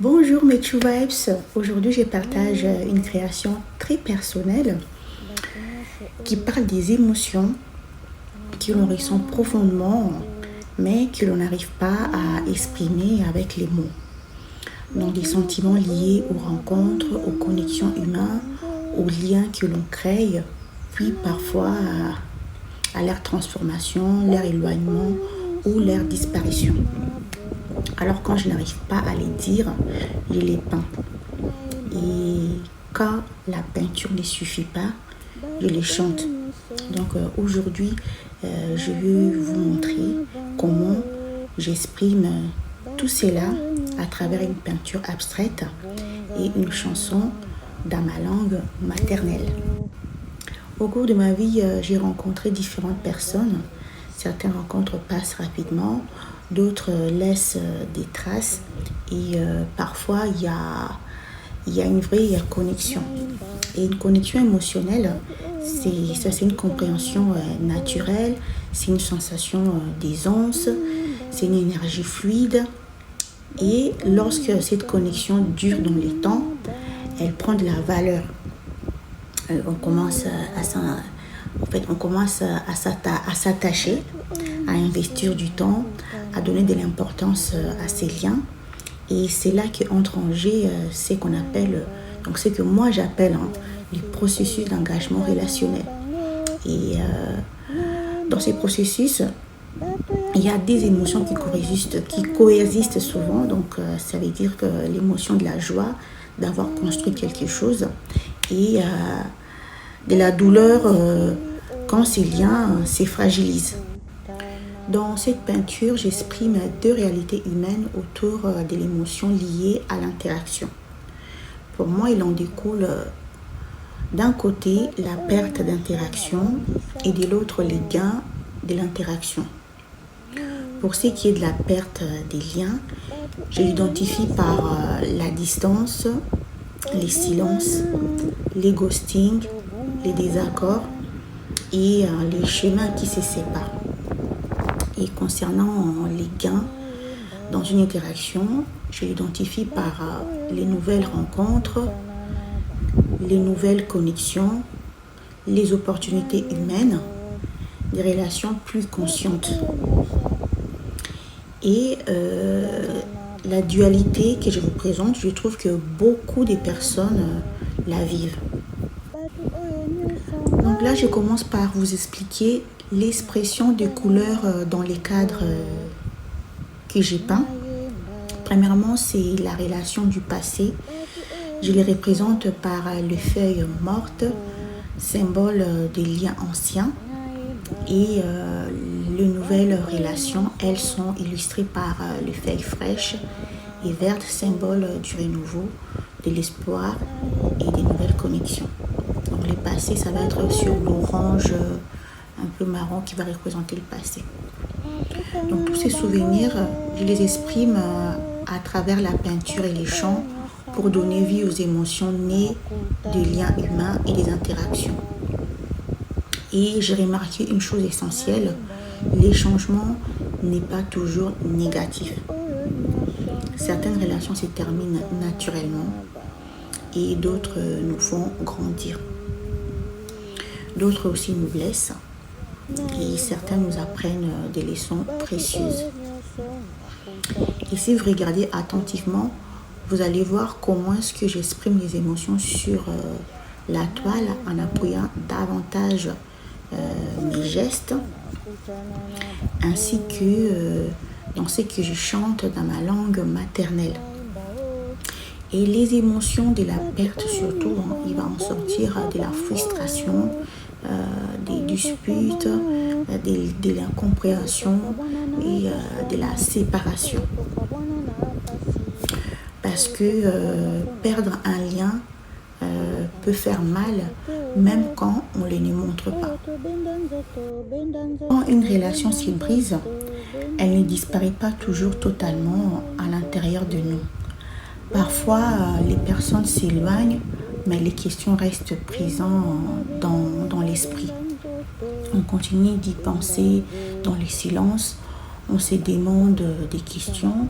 Bonjour mes True Vibes, aujourd'hui je partage une création très personnelle qui parle des émotions que l'on ressent profondément mais que l'on n'arrive pas à exprimer avec les mots. Donc des sentiments liés aux rencontres, aux connexions humaines, aux liens que l'on crée, puis parfois à leur transformation, leur éloignement ou leur disparition. Alors quand je n'arrive pas à les dire, je les peins. Et quand la peinture ne suffit pas, je les chante. Donc aujourd'hui, je vais vous montrer comment j'exprime tout cela à travers une peinture abstraite et une chanson dans ma langue maternelle. Au cours de ma vie, j'ai rencontré différentes personnes. Certaines rencontres passent rapidement, d'autres laissent des traces et parfois il y a une vraie connexion. Et une connexion émotionnelle, c'est une compréhension naturelle, c'est une sensation d'aisance, c'est une énergie fluide. Et lorsque cette connexion dure dans le temps, elle prend de la valeur. On commence à s'attacher, à investir du temps, à donner de l'importance à ces liens. Et c'est là qu'entre en jeu ce qu'on appelle, donc ce que moi j'appelle les processus d'engagement relationnel. Et dans ces processus, il y a des émotions qui coexistent souvent. Donc ça veut dire que l'émotion de la joie d'avoir construit quelque chose et de la douleur quand ces liens se fragilisent. Dans cette peinture, j'exprime deux réalités humaines autour de l'émotion liée à l'interaction. Pour moi, il en découle d'un côté la perte d'interaction et de l'autre les gains de l'interaction. Pour ce qui est de la perte des liens, je l'identifie par la distance, les silences, les ghostings, les désaccords et les chemins qui se séparent. Et concernant les gains dans une interaction, je l'identifie par les nouvelles rencontres, les nouvelles connexions, les opportunités humaines, des relations plus conscientes. Et la dualité que je vous présente, je trouve que beaucoup de personnes la vivent. Donc là, je commence par vous expliquer l'expression des couleurs dans les cadres que j'ai peints. Premièrement, c'est la relation du passé. Je les représente par les feuilles mortes, symbole des liens anciens. Et les nouvelles relations, elles sont illustrées par les feuilles fraîches et vertes, symbole du renouveau, de l'espoir et des nouvelles connexions. Donc les passés, ça va être sur l'orange un peu marron qui va représenter le passé. Donc tous ces souvenirs, je les exprime à travers la peinture et les chants pour donner vie aux émotions nées des liens humains et des interactions. Et j'ai remarqué une chose essentielle, les changements n'est pas toujours négatif. Certaines relations se terminent naturellement et d'autres nous font grandir. D'autres aussi nous blessent et certains nous apprennent des leçons précieuses. Et si vous regardez attentivement, vous allez voir comment est-ce que j'exprime les émotions sur la toile en appuyant davantage mes gestes ainsi que dans ce que je chante dans ma langue maternelle. Et les émotions de la perte surtout, il va en sortir de la frustration, des disputes, de l'incompréhension et de la séparation. Parce que perdre un lien peut faire mal même quand on ne les montre pas. Quand une relation se brise, elle ne disparaît pas toujours totalement à l'intérieur de nous. Parfois, les personnes s'éloignent, mais les questions restent présentes dans l'esprit. On continue d'y penser dans les silences, on se demande des questions,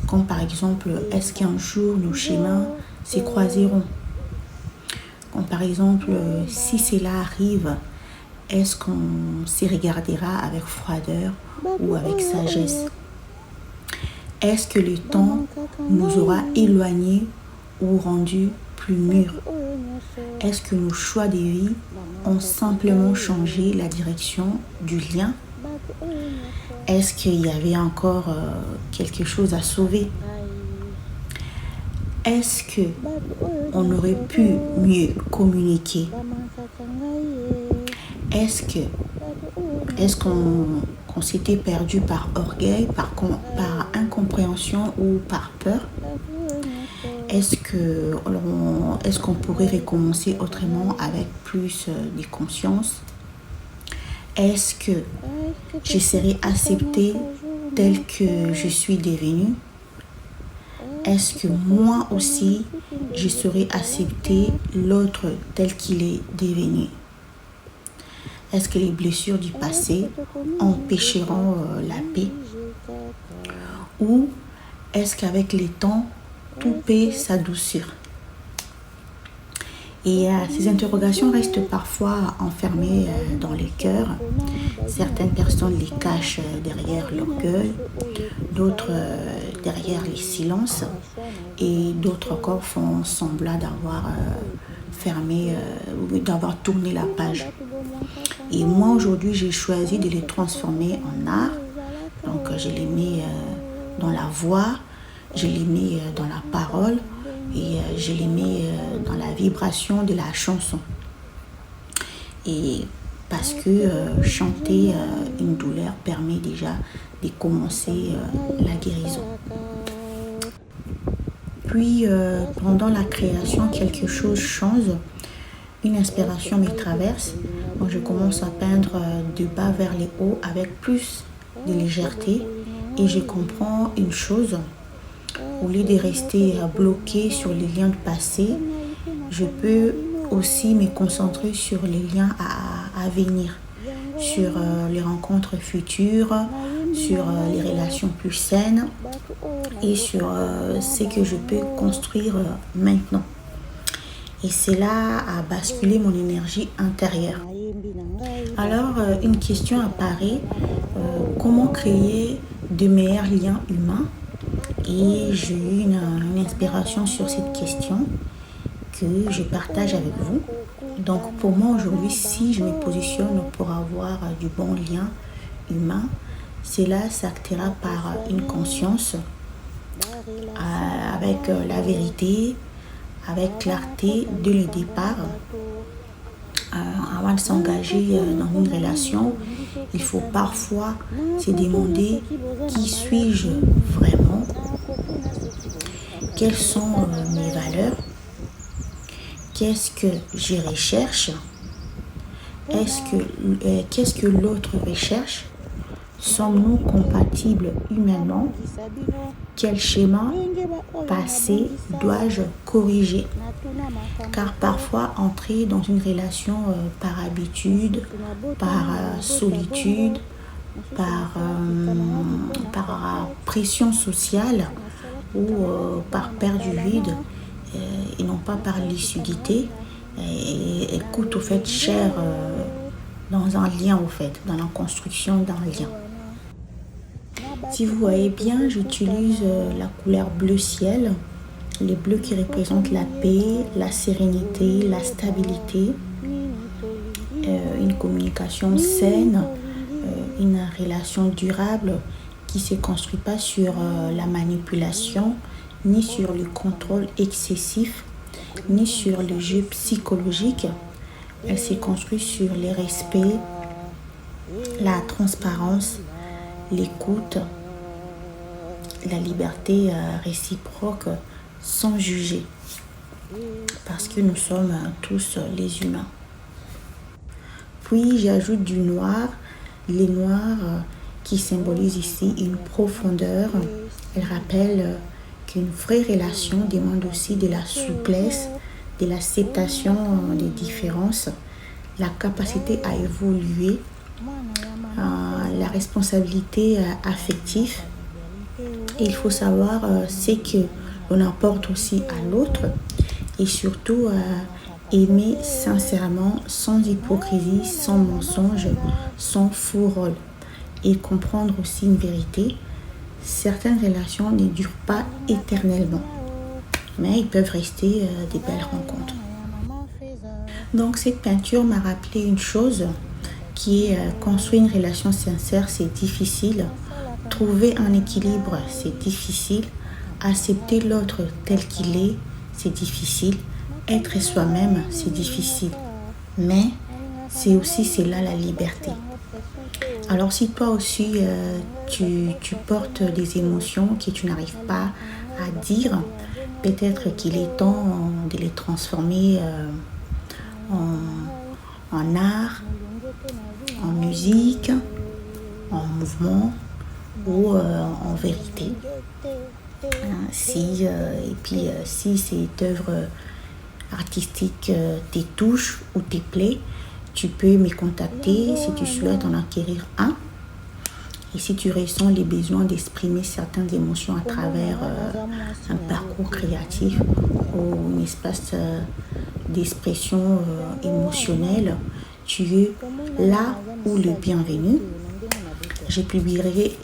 comme par exemple, est-ce qu'un jour nos chemins se croiseront? Comme par exemple, si cela arrive, est-ce qu'on se regardera avec froideur ou avec sagesse? Est-ce que le temps nous aura éloignés ou rendus plus mûrs? Est-ce que nos choix de vie ont simplement changé la direction du lien? Est-ce qu'il y avait encore quelque chose à sauver? Est-ce qu'on aurait pu mieux communiquer? Est-ce qu'on s'était perdu par orgueil, par incompréhension ou par peur? Est-ce qu'on pourrait recommencer autrement avec plus de conscience? Est-ce que je serais acceptée telle que je suis devenue? Est-ce que moi aussi, je serais accepter l'autre tel qu'il est devenu? Est-ce que les blessures du passé empêcheront la paix? Ou est-ce qu'avec le temps, tout peut s'adoucir? Et ces interrogations restent parfois enfermées dans les cœurs. Certaines personnes les cachent derrière l'orgueil, d'autres derrière les silences, et d'autres encore font semblant d'avoir fermé ou d'avoir tourné la page. Et moi aujourd'hui, j'ai choisi de les transformer en art. Donc je les mets dans la voix, je les mets dans la parole, et je les mets dans la vibration de la chanson. Et parce que chanter une douleur permet déjà de commencer la guérison. Puis pendant la création, quelque chose change, une inspiration me traverse. Moi, je commence à peindre de bas vers les hauts avec plus de légèreté, et je comprends une chose. Au lieu de rester bloqué sur les liens du passé, je peux aussi me concentrer sur les liens à venir, sur les rencontres futures, sur les relations plus saines et sur ce que je peux construire maintenant. Et cela a basculé mon énergie intérieure. Alors, une question apparaît, comment créer de meilleurs liens humains? Et j'ai eu une inspiration sur cette question que je partage avec vous. Donc pour moi aujourd'hui, si je me positionne pour avoir du bon lien humain, cela s'actera par une conscience avec la vérité, avec clarté dès le départ. Avant de s'engager dans une relation, il faut parfois se demander qui suis-je vraiment? Quelles sont mes valeurs? Qu'est-ce que je recherche? Qu'est-ce que l'autre recherche? Sommes-nous compatibles humainement? Quel schéma passé dois-je corriger? Car parfois, entrer dans une relation par habitude, par solitude, par pression sociale ou par peur du vide, et non pas par lucidité, et coûte au fait cher dans un lien, au fait, dans la construction d'un lien. Si vous voyez bien, j'utilise la couleur bleu ciel, les bleus qui représentent la paix, la sérénité, la stabilité, une communication saine, une relation durable qui ne se construit pas sur la manipulation, ni sur le contrôle excessif, ni sur le jeu psychologique. Elle se construit sur le respect, la transparence, l'écoute, la liberté réciproque sans juger, parce que nous sommes tous les humains. Puis j'ajoute du noir, les noirs qui symbolisent ici une profondeur. Elle rappelle qu'une vraie relation demande aussi de la souplesse, de l'acceptation des différences, la capacité à évoluer, la responsabilité affective. Et il faut savoir c'est que on apporte aussi à l'autre et surtout aimer sincèrement, sans hypocrisie, sans mensonge, sans faux rôle. Et comprendre aussi une vérité, certaines relations ne durent pas éternellement, mais ils peuvent rester des belles rencontres. Donc cette peinture m'a rappelé une chose qui est construire une relation sincère, c'est difficile. Trouver un équilibre, c'est difficile. Accepter l'autre tel qu'il est, c'est difficile. Être soi-même, c'est difficile. Mais c'est là la liberté. Alors si toi aussi tu portes des émotions que tu n'arrives pas à dire, peut-être qu'il est temps de les transformer en art, en musique, en mouvement ou en vérité. Si cette œuvre artistique te touche ou te plaît, tu peux me contacter si tu souhaites en acquérir un. Et si tu ressens les besoins d'exprimer certaines émotions à travers un parcours créatif ou un espace d'expression émotionnelle, tu es là où le bienvenu. Je publierai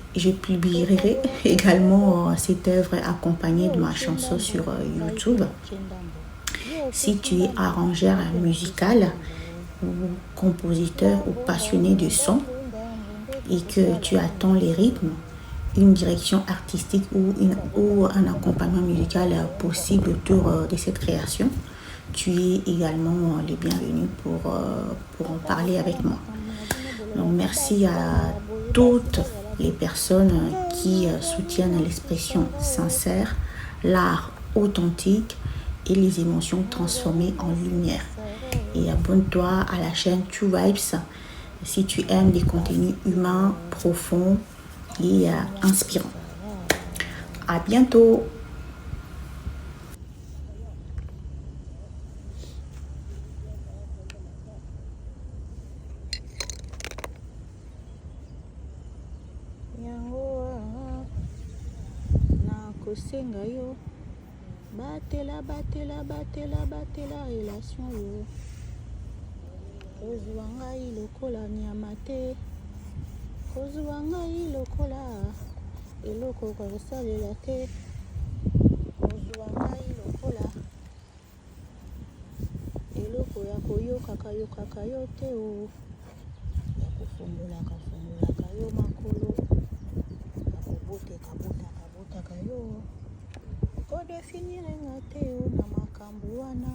également cette œuvre accompagnée de ma chanson sur YouTube. Si tu es arrangeur musical ou compositeur ou passionné de son et que tu attends les rythmes, une direction artistique ou un accompagnement musical possible autour de cette création, tu es également le bienvenu pour en parler avec moi. Donc merci à toutes les personnes qui soutiennent l'expression sincère, l'art authentique et les émotions transformées en lumière. Et abonne-toi à la chaîne True Vibes si tu aimes des contenus humains, profonds et inspirants. À bientôt! Kosenga yo batela relation yo kozwa ngai lokola nyama te, kozwa ngai lokola eloko kosalela te, kozwa ngai lokola eloko ya koyokaka yo te o, ya kofungolaka yo makolo, ya kobotaka yo kodefinire nga te o na makambo wana,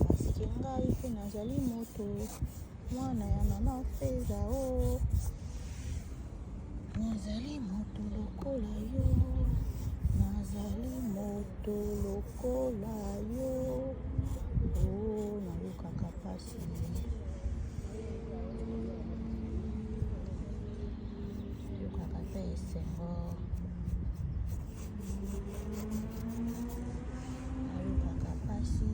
paske ngai mpe nazali moto mwana ya mama feza o, nazali moto lokola yo, nazali moto lokola yo o, nayokaka pasi yokaka pe esengo, nayokaka pasi,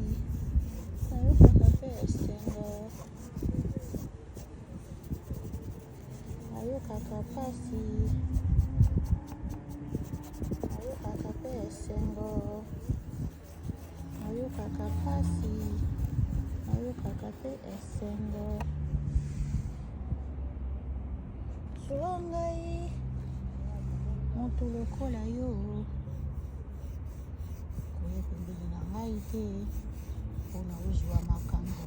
nayokaka pe esengo, nayokaka pasi, nayokaka pe esengo, nayokaka pasi, nayokaka pe esengo. Zwa ngai moto lokola yo, koya pembeni na ngai te mpona ozwa makambo,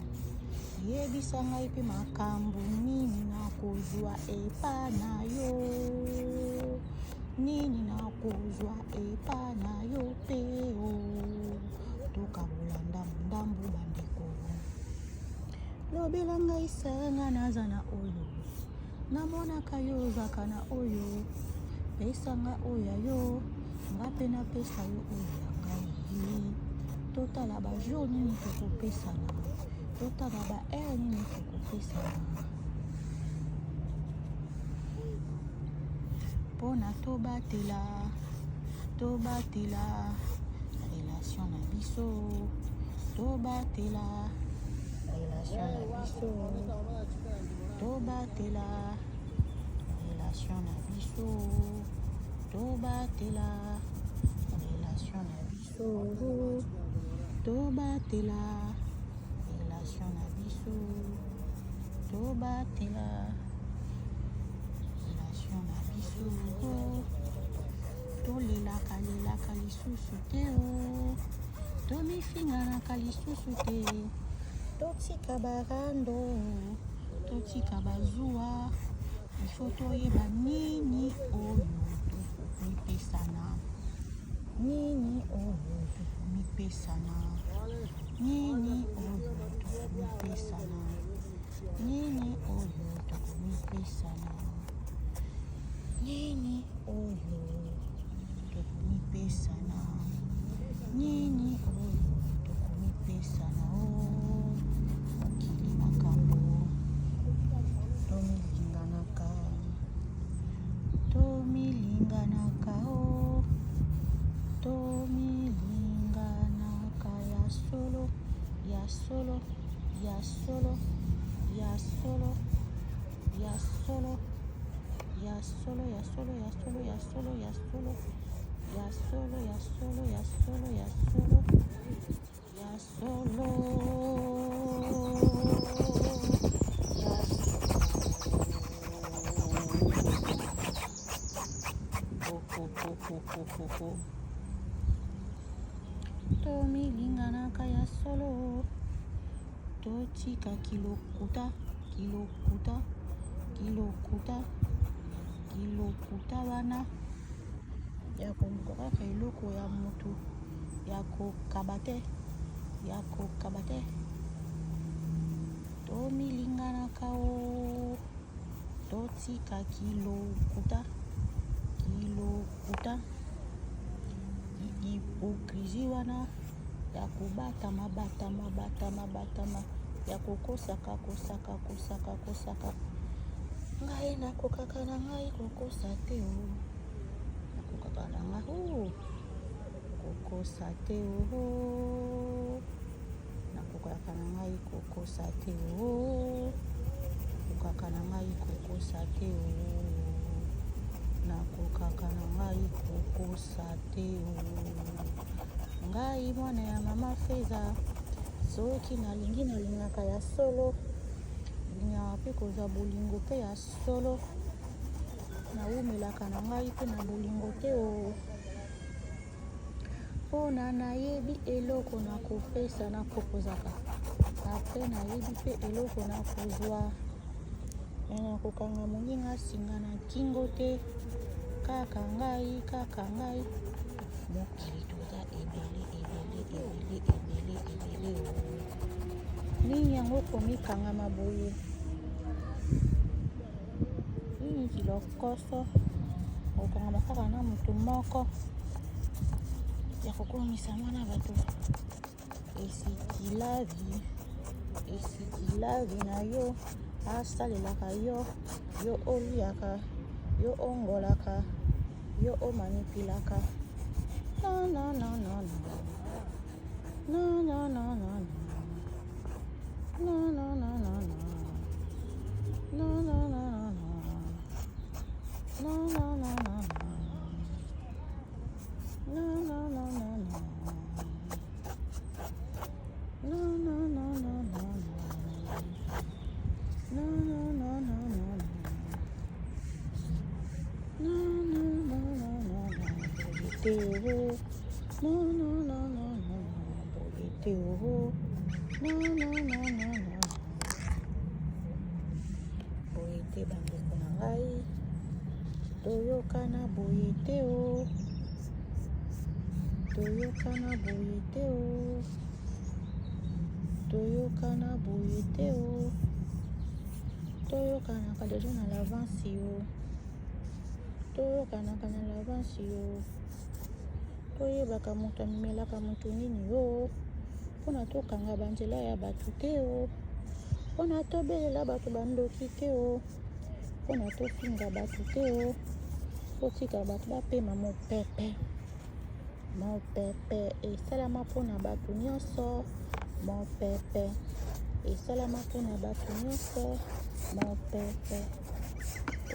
yebisa ngai mpe makambo nini nakozwa epa na yo, nini nakozwa epa na yo pe o, tokabola ndambu bandeko, lobela ngai sanga naza na oyo, namonaka yo ozaka na oyo, pesanga oyo yo, nga mpe napesa yo oyo ya ngai, totala bajour nini tokopesana, totala baheure nini tokopesana, mpona tobatela relation na biso, tobatela relation na biso, tobatela relation na biso tobatela relation na biso tobatela relation na biso tobatela relation na biso tolelaka lisusu te tomifinganaka lisusu te totika barando totika bazuwa ifo toyeba nini oyo tokomipesana nini oyo tokomipesana nini oyo tokomipesana nini oyo tokomipesana nini oyo tokomipesana nini oyo tokomipesana mokili makambo tomilinganaka tomilinganaka ya solo ya solo ya solo ya solo ya solo ya solo ya solo ya solo ya solo ya solo ya solo ya solo ya solo ya solo ya solo tomilinganaka ya solo totika kilokuta wana ya koluka kaka eloko ya motu ya kokaba te tomilinganaka totika kilokuta hipokrizi wana ya kobatama ya kokosaka ngai nakokaka na ngai kokosa te nakokaka na ngai kokosa te nakokaka na ngai kokosa te nakokaka na ngai kokosa te nakokaka na ngai kokosa te ngai mwana ya mama Feza soki nalingaka ya solo lingaka mpe kozwa bolingo mpe ya solo naumelaka na ngai mpe na bolingo te mpona nayebi eloko na kopesa na proposaka apre nayebi mpe eloko na kozwa na kokanga moninga singa na kingo te kaka ngai mokili toza ebele nini yango komikangama boye nini kilokoso okongama kaka na motu moko ya kokomisa mwana bato esikilavi na yo asalelaka yo oliaka yo ongolaka yo omanipilaka boyete bandeko na ngai toyokana boyete toyokanaka deja na l'avance toyebaka moto amemelaka moto nini mpona tokanga banzela ya bato te mpona tobelela bato bandoki te mpona tofinga bato te totika bato bapema mopepe esalama mpona bato nyonso esalama mpona bato nyonso mopepe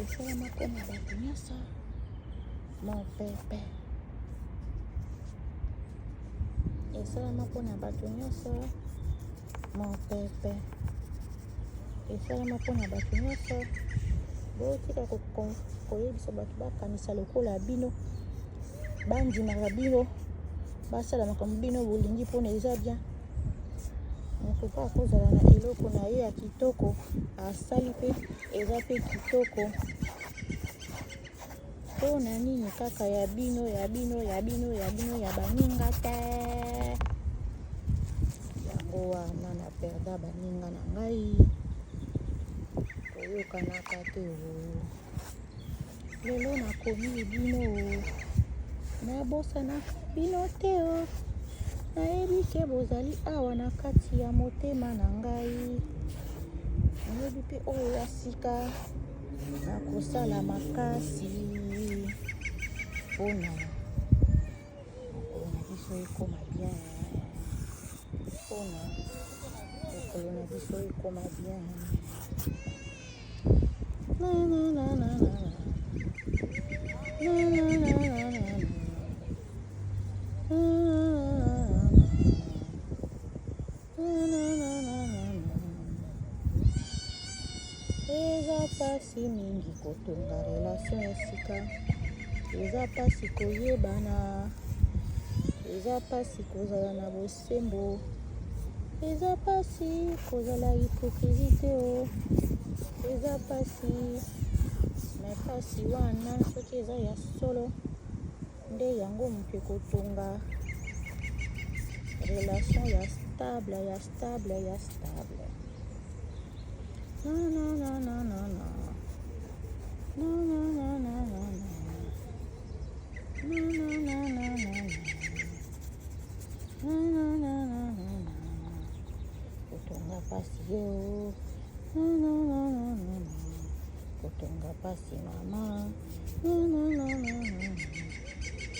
esalama mpona bato nyonso mopepe esalama mpona bato nyonso mopepe esalama mpona bato nyonso botika koyebisa bato bakanisa lokola bino bandimaka bino basala makambo bino bolingi mpona eza bien moto mpe akozala na eloko na ye ya kitoko asali mpe eza mpe kitoko mpona nini kaka ya bino ya baninga te yango wana na perda baninga na ngai oyokanaka te lelo nakomi bino nabosana bino te nayebi ke bozali awa na kati ya motema na ngai nayebi mpe oyo ya sika nakosala makasi mpona mokolo na biso ekoma bien mpona mokolo na biso ekoma bien eza pasi mingi kotonga relation ya sika eza pasi koyebana eza pasi kozala na bosembo eza pasi kozala hypocrisie eza pasi me pasi wana soki eza ya solo nde yango moke kotonga relation ya stable kotonga pasi yo kotonga pasi mama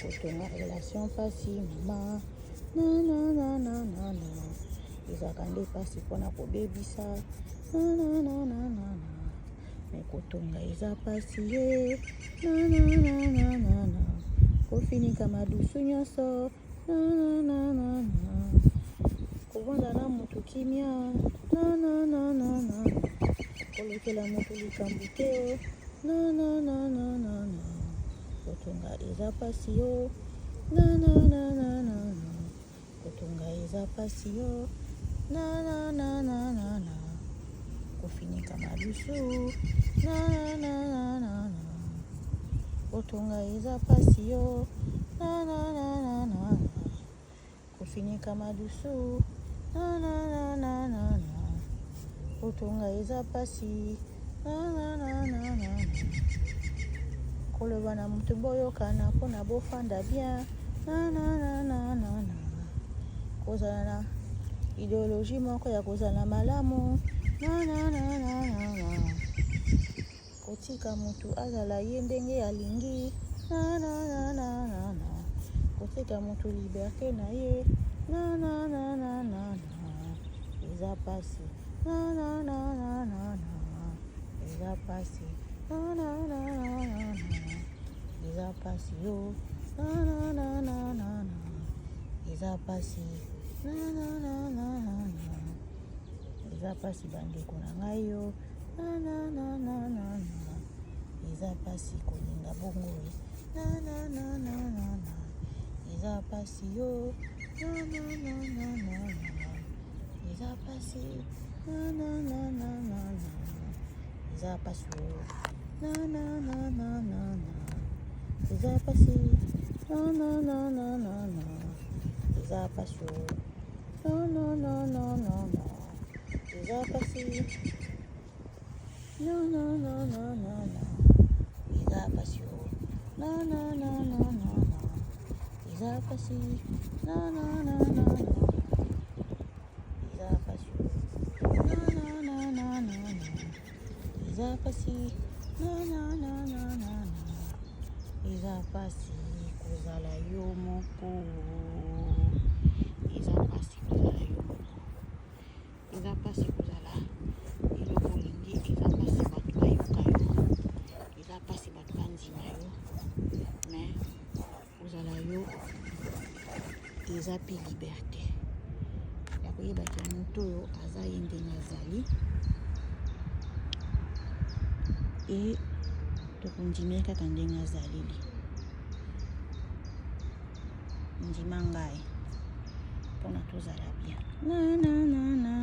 kotonga relation pasi mama ezaka nde pasi mpona kobebisa me kotonga eza pasi ye kofinika madusu nyonso kovanda na motu kimia kolekela motu likambo te kotonga eza pasi yo kotonga eza pasi yo kofinika madusu kotonga eza pasi yo kofinika madusu kotonga eza pasi koloba na moto boyokana mpona bofanda bien kozala na ideologie moko ya kozala malamu kotika motu azala ye ndenge alingi kotika motu liberté na ye eza pasi eza pasi eza pasi yo eza pasi eza pasi bandeko na ngai yo eza pasi kolinga bongo eza pasi yo eza pasi eza pasi yo eza pasi eza pasi yo eza pasi eza pasi yo eza pasi eza pasi eza pasi eza pasi kozala yo moko eza pasi kozala yo moko eza pasi kozala eloko olingi eza pasi bato bayoka yo eza pe liberté ya koyeba ke moto oyo aza ye ndenge azali e tokondime kaka ndenge azaleli ndima ngai mpona tozala bien na